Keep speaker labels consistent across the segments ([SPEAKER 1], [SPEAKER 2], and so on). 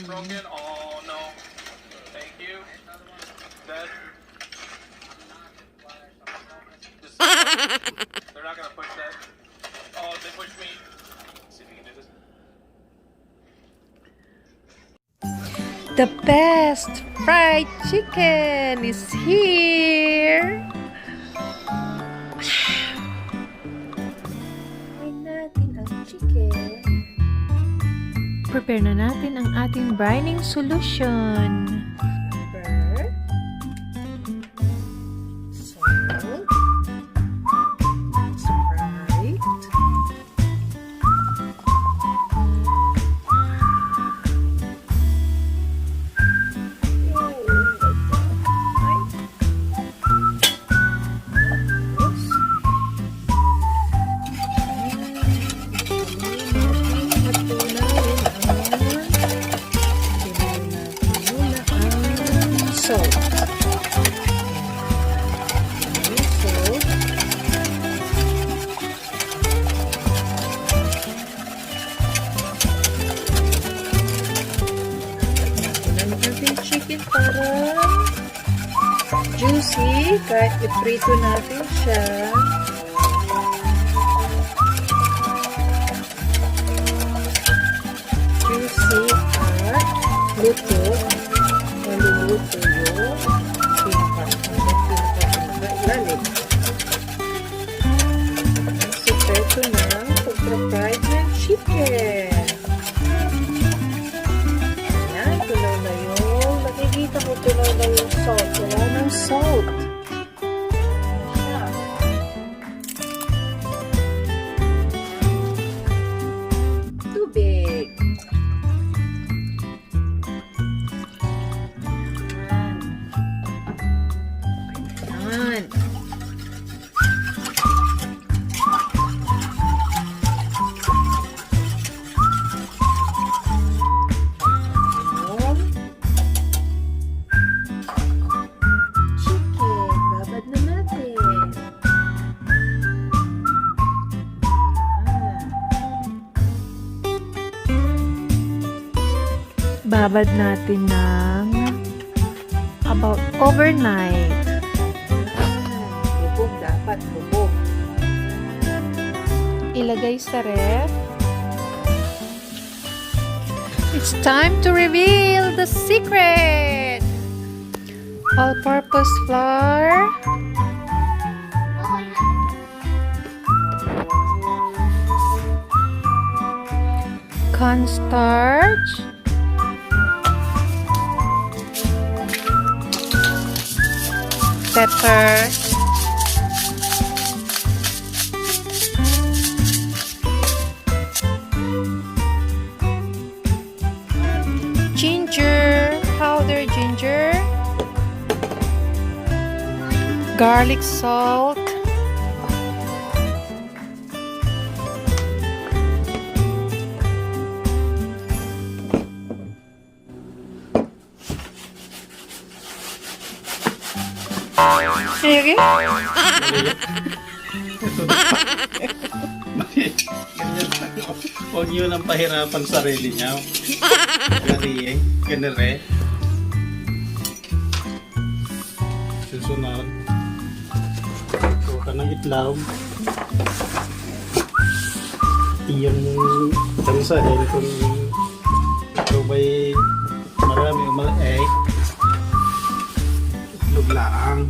[SPEAKER 1] Broken? Oh no. Thank you. That. Just, they're not gonna push that. Oh, they pushed me. Let's see if you can do this.
[SPEAKER 2] The best fried chicken is here! Kain natin ang chicken. Prepare na natin ang ating brining solution. Pepper. Salt. Sprite. Salt. Natin chicken para juicy kahit iprito natin siya. Juicy at luto. Maluluto yung pinaka-ilalim. Sikreto ng pagka-fried ng chicken. Ayan, tunaw na yun. Nakikita ko tunaw na yung salt. Wala ng salt. Tubig. Ayan. Chicken. Babad na natin. Babad natin ng about overnight. Bubog dapat, bubog. Ilagay sa ref. It's time to reveal the secret! All-purpose flour. Cornstarch. Pepper. Ginger, powdered ginger. Garlic salt. Sige.
[SPEAKER 3] Huwag nyo nang pahirapan sarili niya. Gariing, ganere. Susunod. Huwag ka ng itlog. Iyong tansa dahil kung ito ba'y marami o malaek, itlog lang.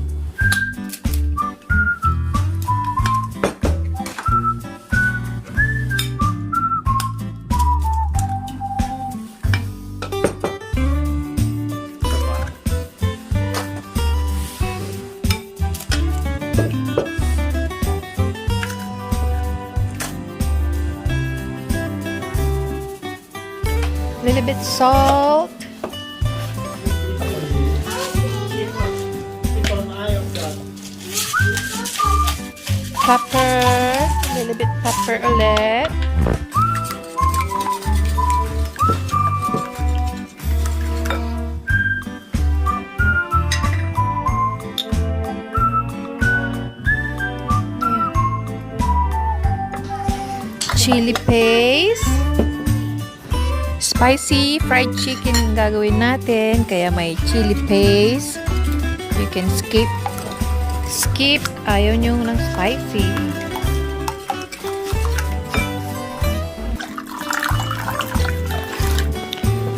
[SPEAKER 2] Little bit salt. Pepper. Little bit pepper ulit. Chili paste.
[SPEAKER 4] Spicy fried chicken ang gagawin natin, kaya may chili paste. You can skip. Ayaw nyo ng spicy.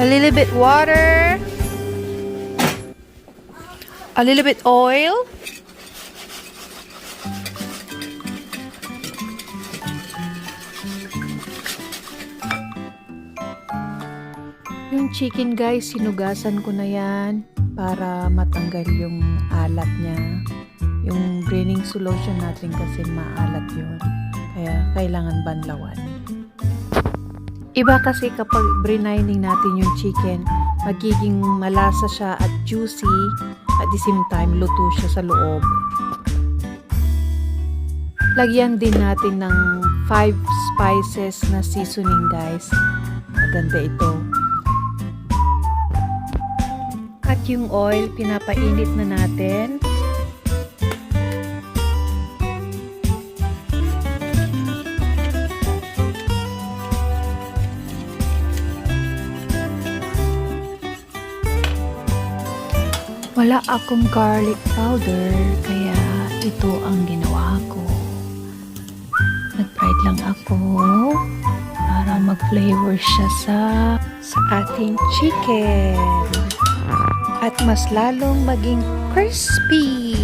[SPEAKER 4] A little bit water. A little bit oil. Yung chicken guys, sinugasan ko na yan para matanggal yung alat niya. Yung brining solution natin kasi maalat yun. Kaya kailangan banlawan. Iba kasi kapag brining natin yung chicken, magiging malasa siya at juicy. At the same time, luto siya sa loob. Lagyan din natin ng 5 spices na seasoning guys. Maganda ito. At yung oil, pinapainit na natin. Wala akong garlic powder, kaya ito ang ginawa ko. Nag-fried lang ako para mag-flavor siya sa ating chicken. At mas lalong maging crispy.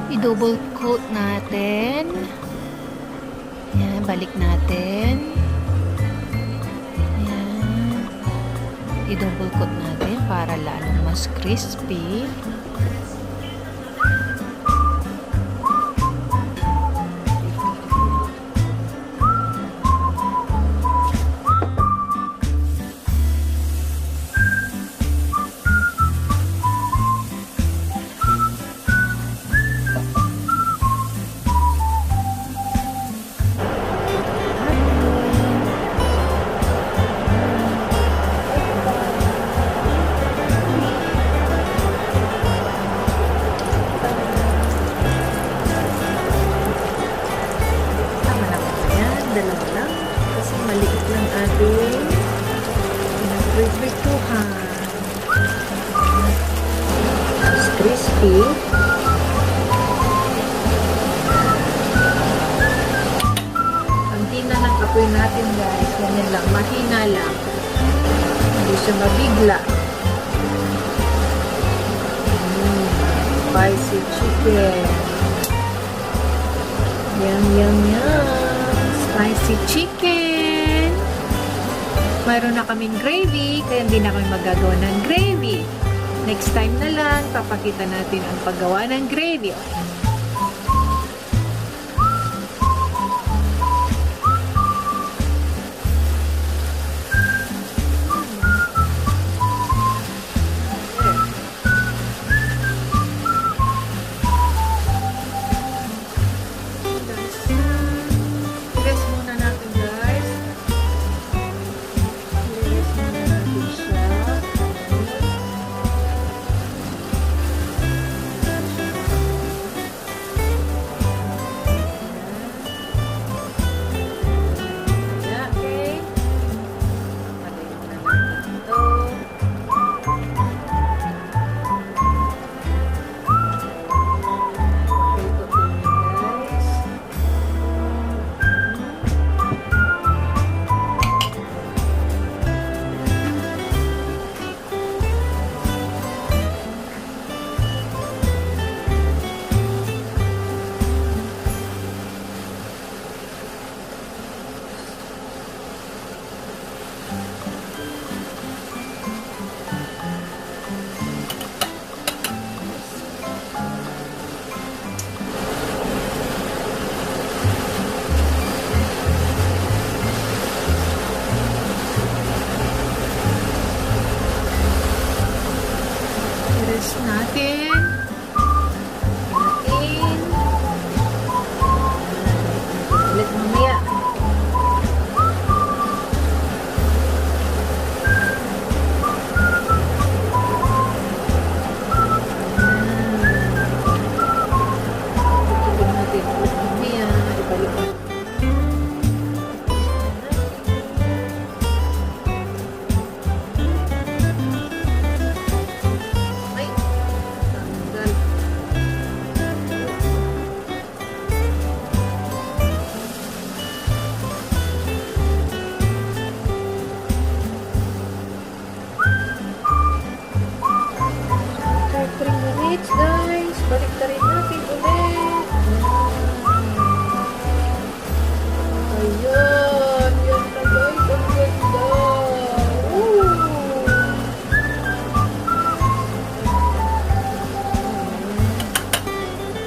[SPEAKER 4] I-double coat natin. Yan, balik natin. Yan. I-double coat natin para lalong mas crispy. Dalawa lang kasi maliit lang ating pinag-prituhan. Mas crispy. Konti na lang apoy natin guys. Ganyan lang, mahina lang. Hindi siya mabigla. Spicy chicken. Yum, yum, yum. Spicy chicken. Mayroon na kaming gravy, kaya hindi na kami magagawa ng gravy. Next time na lang, papakita natin ang paggawa ng gravy. Press natin. Natin. Ulit mamaya. Tutuloy natin ulit mamaya. Ibalik natin. Ay, tanggal. After 3 minutes, guys, balik na rin natin ulit. Ayan, yan na guys, ang ganda. Woo!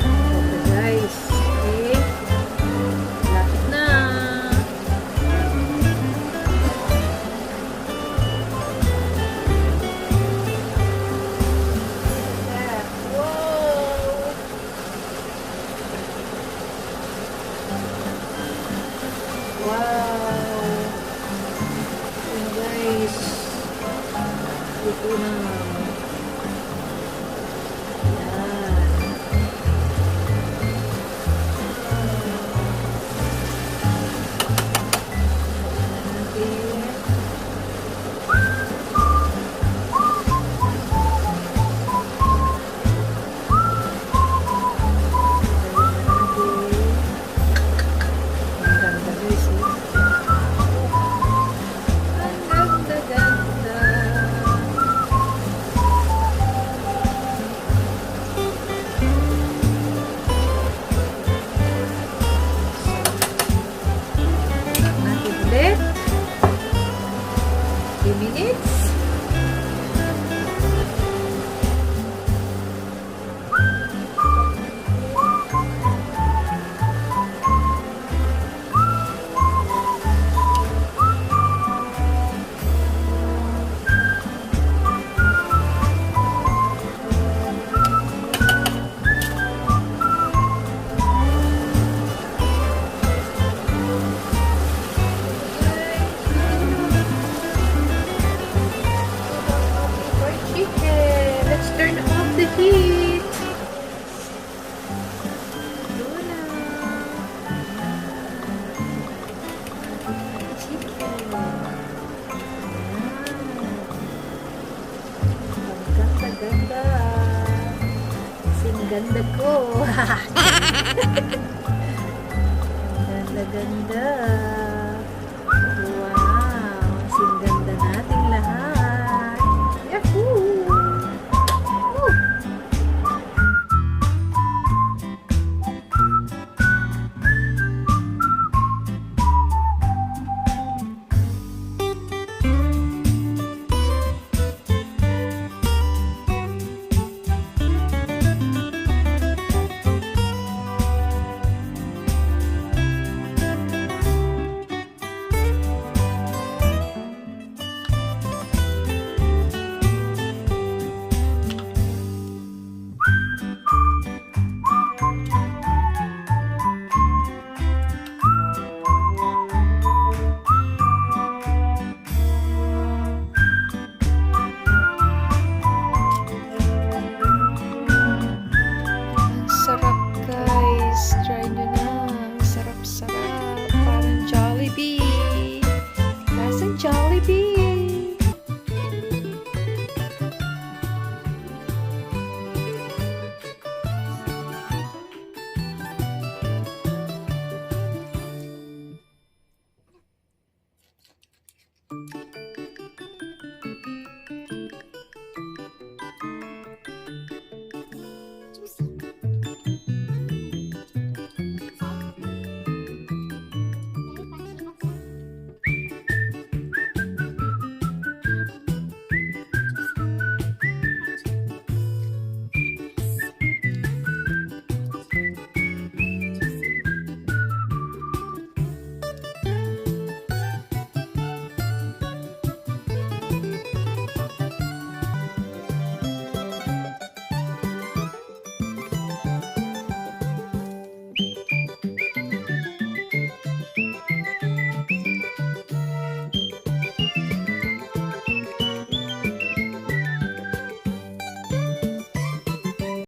[SPEAKER 4] Okay guys, okay. Lapit na. Wow! Wow! Ayan guys. Ito na. Ayan. Ayan. Ang ganda guys, eh. Ang ganda-ganda. Natin ulit. 3 minutes. For chicken. Let's turn off the heat. Luna. Chicken. Ang ganda-ganda. Kasing ganda ko. Ang ganda-ganda. Wow. Kasing ganda nating lahat. Yahoo! Woo! Ang sarap guys. Try nyo na. Ang sarap-sarap. Parang Jollibee. Lasang Jollibee.